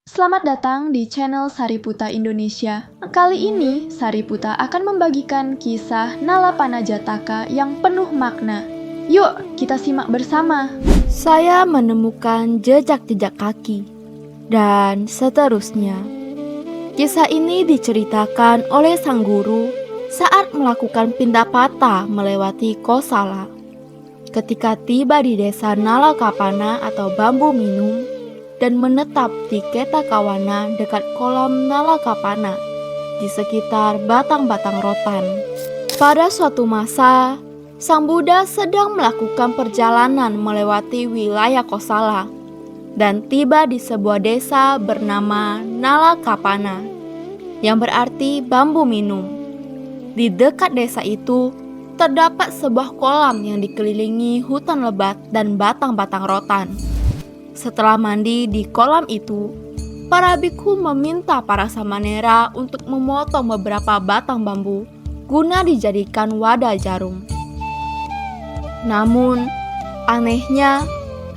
Selamat datang di channel Sariputa Indonesia. Kali ini, Sariputa akan membagikan kisah Nalapana Jataka yang penuh makna. Yuk, kita simak bersama. Saya menemukan jejak-jejak kaki, dan seterusnya. Kisah ini diceritakan oleh sang guru saat melakukan pindapata melewati Kosala. Ketika tiba di desa Nalakapana atau Bambu Minum dan menetap di Ketakawana dekat kolam Nalakapana di sekitar batang-batang rotan. Pada suatu masa, Sang Buddha sedang melakukan perjalanan melewati wilayah Kosala dan tiba di sebuah desa bernama Nalakapana, yang berarti bambu minum. Di dekat desa itu, terdapat sebuah kolam yang dikelilingi hutan lebat dan batang-batang rotan. Setelah mandi di kolam itu, para bikhu meminta para samanera untuk memotong beberapa batang bambu guna dijadikan wadah jarum. Namun, anehnya,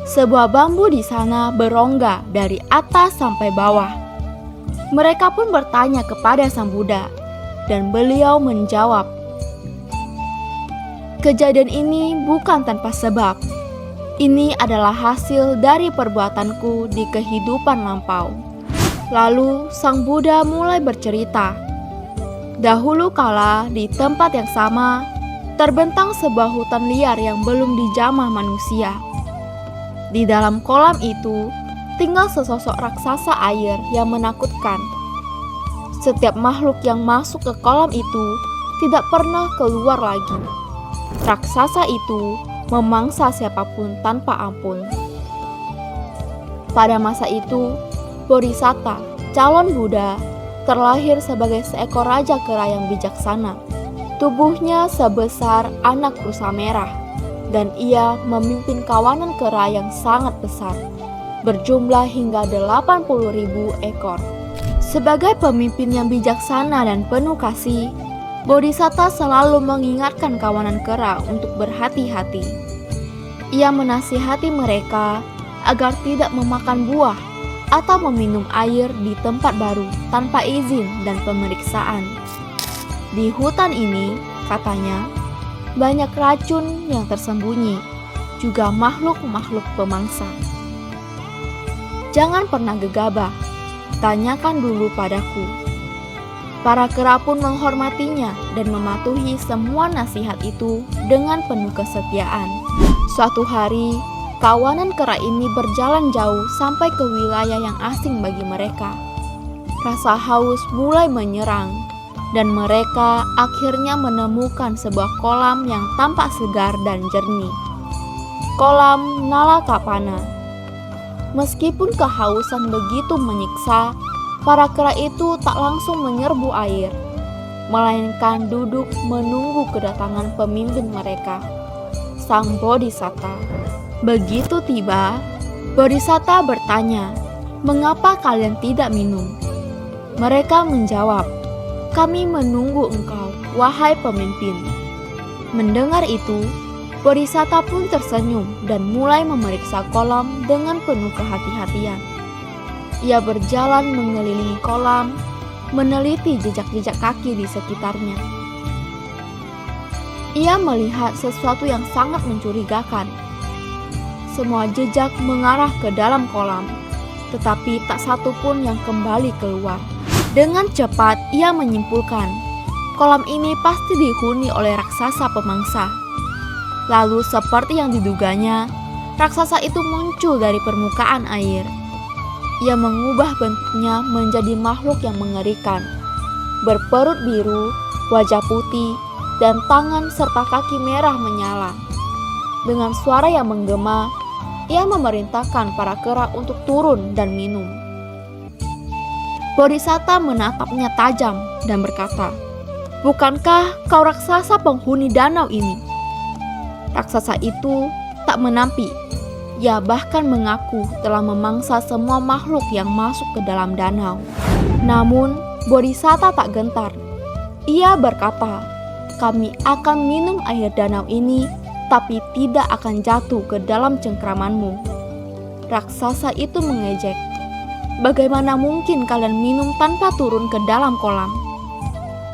sebuah bambu di sana berongga dari atas sampai bawah. Mereka pun bertanya kepada Sang Buddha, dan beliau menjawab, "Kejadian ini bukan tanpa sebab. Ini adalah hasil dari perbuatanku di kehidupan lampau." Lalu Sang Buddha mulai bercerita. Dahulu kala di tempat yang sama, terbentang sebuah hutan liar yang belum dijamah manusia. Di dalam kolam itu, tinggal sesosok raksasa air yang menakutkan. Setiap makhluk yang masuk ke kolam itu tidak pernah keluar lagi. Raksasa itu memangsa siapapun tanpa ampun. Pada masa itu, Bodhisatta, calon Buddha, terlahir sebagai seekor raja kera yang bijaksana. Tubuhnya sebesar anak rusa merah, dan ia memimpin kawanan kera yang sangat besar, berjumlah hingga 80.000 ekor. Sebagai pemimpin yang bijaksana dan penuh kasih, Bodhisatta selalu mengingatkan kawanan kera untuk berhati-hati. Ia menasihati mereka agar tidak memakan buah atau meminum air di tempat baru tanpa izin dan pemeriksaan. Di hutan ini, katanya, banyak racun yang tersembunyi, juga makhluk-makhluk pemangsa. Jangan pernah gegabah, tanyakan dulu padaku. Para kera pun menghormatinya dan mematuhi semua nasihat itu dengan penuh kesetiaan. Suatu hari, kawanan kera ini berjalan jauh sampai ke wilayah yang asing bagi mereka. Rasa haus mulai menyerang, dan mereka akhirnya menemukan sebuah kolam yang tampak segar dan jernih. Kolam Nalakapana. Meskipun kehausan begitu menyiksa, para kera itu tak langsung menyerbu air, melainkan duduk menunggu kedatangan pemimpin mereka, Sang Bodhisatta. Begitu tiba, Bodhisatta bertanya, "Mengapa kalian tidak minum?" Mereka menjawab, "Kami menunggu engkau, wahai pemimpin." Mendengar itu, Bodhisatta pun tersenyum dan mulai memeriksa kolam dengan penuh kehati-hatian. Ia berjalan mengelilingi kolam, meneliti jejak-jejak kaki di sekitarnya. Ia melihat sesuatu yang sangat mencurigakan. Semua jejak mengarah ke dalam kolam, tetapi tak satu pun yang kembali keluar. Dengan cepat ia menyimpulkan, kolam ini pasti dihuni oleh raksasa pemangsa. Lalu seperti yang diduganya, raksasa itu muncul dari permukaan air. Ia mengubah bentuknya menjadi makhluk yang mengerikan, berperut biru, wajah putih, dan tangan serta kaki merah menyala. Dengan suara yang menggema, ia memerintahkan para kera untuk turun dan minum. Bodhisatta menatapnya tajam dan berkata, "Bukankah kau raksasa penghuni danau ini?" Raksasa itu tak menampi. Ia bahkan mengaku telah memangsa semua makhluk yang masuk ke dalam danau. Namun, Bodhisatta tak gentar. Ia berkata, "Kami akan minum air danau ini, tapi tidak akan jatuh ke dalam cengkramanmu." Raksasa itu mengejek, bagaimana mungkin kalian minum tanpa turun ke dalam kolam?"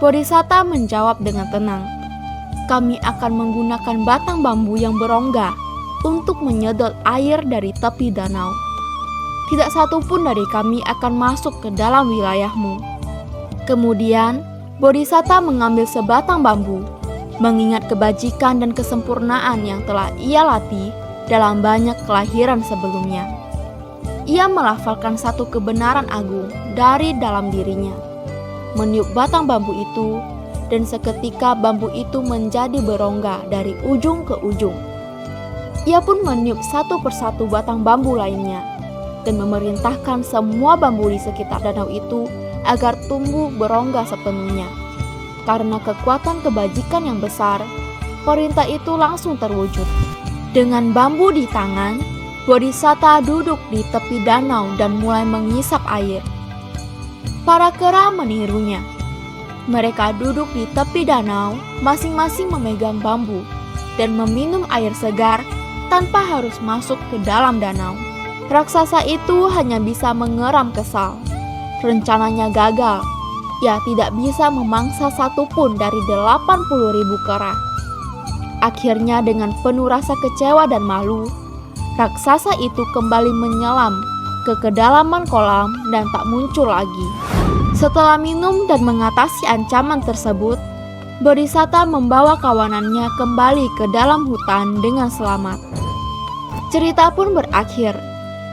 Bodhisatta menjawab dengan tenang, "Kami akan menggunakan batang bambu yang berongga untuk menyedot air dari tepi danau. Tidak satu pun dari kami akan masuk ke dalam wilayahmu." Kemudian, Bodhisatta mengambil sebatang bambu, mengingat kebajikan dan kesempurnaan yang telah ia latih dalam banyak kelahiran sebelumnya. Ia melafalkan satu kebenaran agung dari dalam dirinya, meniup batang bambu itu, dan seketika bambu itu menjadi berongga dari ujung ke ujung. Ia pun meniup satu persatu batang bambu lainnya, dan memerintahkan semua bambu di sekitar danau itu agar tumbuh berongga sepenuhnya. Karena kekuatan kebajikan yang besar, perintah itu langsung terwujud. Dengan bambu di tangan, Bodhisatta duduk di tepi danau dan mulai mengisap air. Para kera menirunya. Mereka duduk di tepi danau, masing-masing memegang bambu, dan meminum air segar tanpa harus masuk ke dalam danau. Raksasa itu hanya bisa mengeram kesal. Rencananya gagal. Ia tidak bisa memangsa satupun dari 80.000 kera. Akhirnya dengan penuh rasa kecewa dan malu, raksasa itu kembali menyelam ke kedalaman kolam dan tak muncul lagi. Setelah minum dan mengatasi ancaman tersebut, Bodhisatta membawa kawanannya kembali ke dalam hutan dengan selamat. Cerita pun berakhir,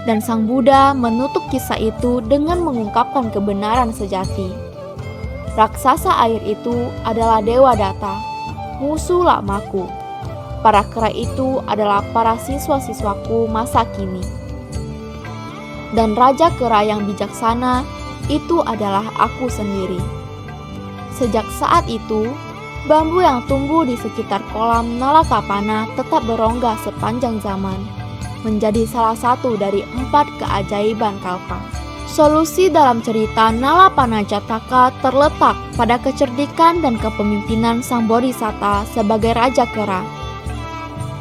dan Sang Buddha menutup kisah itu dengan mengungkapkan kebenaran sejati. Raksasa air itu adalah Dewa Datta, musuh lamaku. Para kera itu adalah para siswa-siswaku masa kini. Dan Raja Kera yang bijaksana itu adalah aku sendiri. Sejak saat itu, bambu yang tumbuh di sekitar kolam Nalakapana tetap berongga sepanjang zaman, menjadi salah satu dari 4 keajaiban kalpa. Solusi dalam cerita Nalapana Jataka terletak pada kecerdikan dan kepemimpinan Sang Bodhisatta sebagai Raja Kera.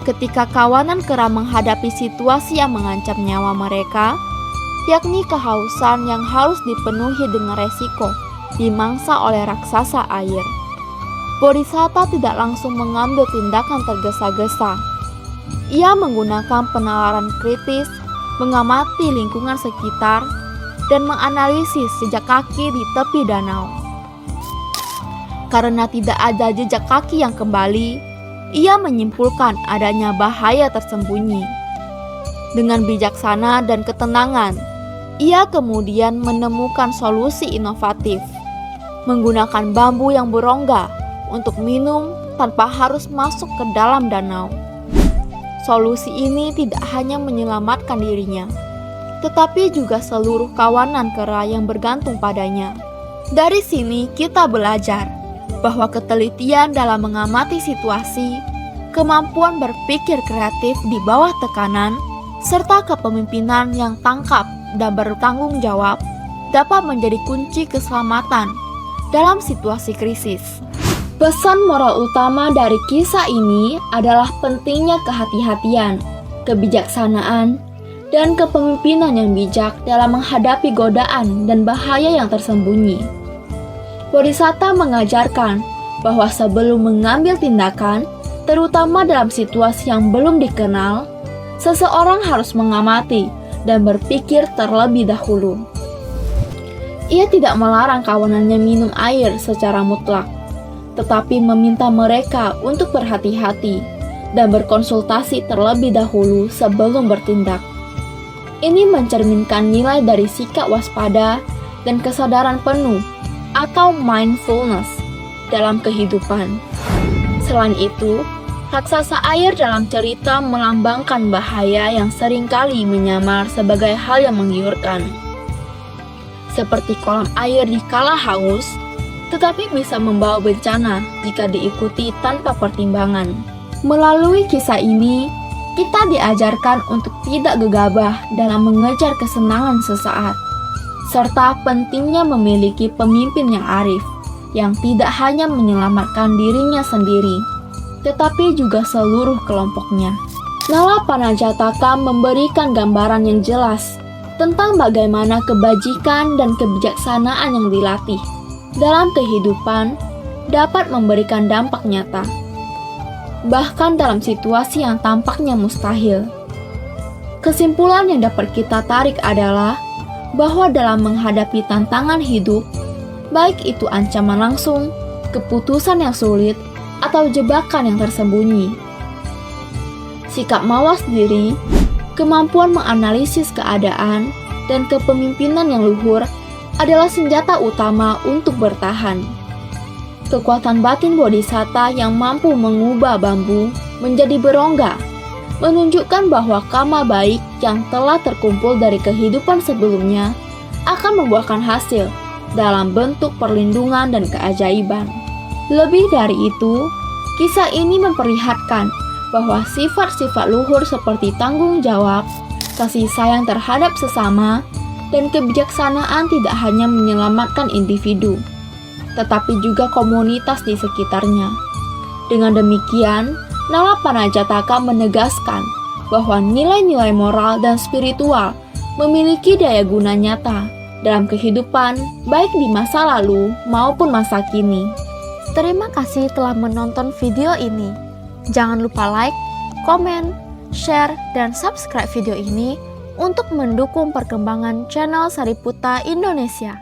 Ketika kawanan kera menghadapi situasi yang mengancam nyawa mereka, yakni kehausan yang harus dipenuhi dengan resiko dimangsa oleh raksasa air, Bodhisatta tidak langsung mengambil tindakan tergesa-gesa. Ia menggunakan penalaran kritis, mengamati lingkungan sekitar, dan menganalisis jejak kaki di tepi danau. Karena tidak ada jejak kaki yang kembali, ia menyimpulkan adanya bahaya tersembunyi. Dengan bijaksana dan ketenangan, ia kemudian menemukan solusi inovatif, menggunakan bambu yang berongga untuk minum tanpa harus masuk ke dalam danau. Solusi ini tidak hanya menyelamatkan dirinya, tetapi juga seluruh kawanan kera yang bergantung padanya. Dari sini kita belajar bahwa ketelitian dalam mengamati situasi, kemampuan berpikir kreatif di bawah tekanan, serta kepemimpinan yang tangkap dan bertanggung jawab dapat menjadi kunci keselamatan dalam situasi krisis. Pesan moral utama dari kisah ini adalah pentingnya kehati-hatian, kebijaksanaan, dan kepemimpinan yang bijak dalam menghadapi godaan dan bahaya yang tersembunyi. Bodhisatta mengajarkan bahwa sebelum mengambil tindakan, terutama dalam situasi yang belum dikenal, seseorang harus mengamati dan berpikir terlebih dahulu. Ia tidak melarang kawanannya minum air secara mutlak, tetapi meminta mereka untuk berhati-hati dan berkonsultasi terlebih dahulu sebelum bertindak. Ini mencerminkan nilai dari sikap waspada dan kesadaran penuh atau mindfulness dalam kehidupan. Selain itu, raksasa air dalam cerita melambangkan bahaya yang seringkali menyamar sebagai hal yang menggiurkan, seperti kolam air di kala haus, tetapi bisa membawa bencana jika diikuti tanpa pertimbangan. Melalui kisah ini, kita diajarkan untuk tidak gegabah dalam mengejar kesenangan sesaat, serta pentingnya memiliki pemimpin yang arif, yang tidak hanya menyelamatkan dirinya sendiri, tetapi juga seluruh kelompoknya. Nalapana Jataka memberikan gambaran yang jelas tentang bagaimana kebajikan dan kebijaksanaan yang dilatih dalam kehidupan dapat memberikan dampak nyata, bahkan dalam situasi yang tampaknya mustahil. Kesimpulan yang dapat kita tarik adalah bahwa dalam menghadapi tantangan hidup, baik itu ancaman langsung, keputusan yang sulit, atau jebakan yang tersembunyi, sikap mawas diri, kemampuan menganalisis keadaan, dan kepemimpinan yang luhur adalah senjata utama untuk bertahan. Kekuatan batin bodhisatta yang mampu mengubah bambu menjadi berongga menunjukkan bahwa karma baik yang telah terkumpul dari kehidupan sebelumnya akan membuahkan hasil dalam bentuk perlindungan dan keajaiban. Lebih dari itu, kisah ini memperlihatkan bahwa sifat-sifat luhur seperti tanggung jawab, kasih sayang terhadap sesama, dan kebijaksanaan tidak hanya menyelamatkan individu, tetapi juga komunitas di sekitarnya. Dengan demikian, Nalapana Jataka menegaskan bahwa nilai-nilai moral dan spiritual memiliki daya guna nyata dalam kehidupan baik di masa lalu maupun masa kini. Terima kasih telah menonton video ini. Jangan lupa like, komen, share, dan subscribe video ini untuk mendukung perkembangan channel Sariputa Indonesia.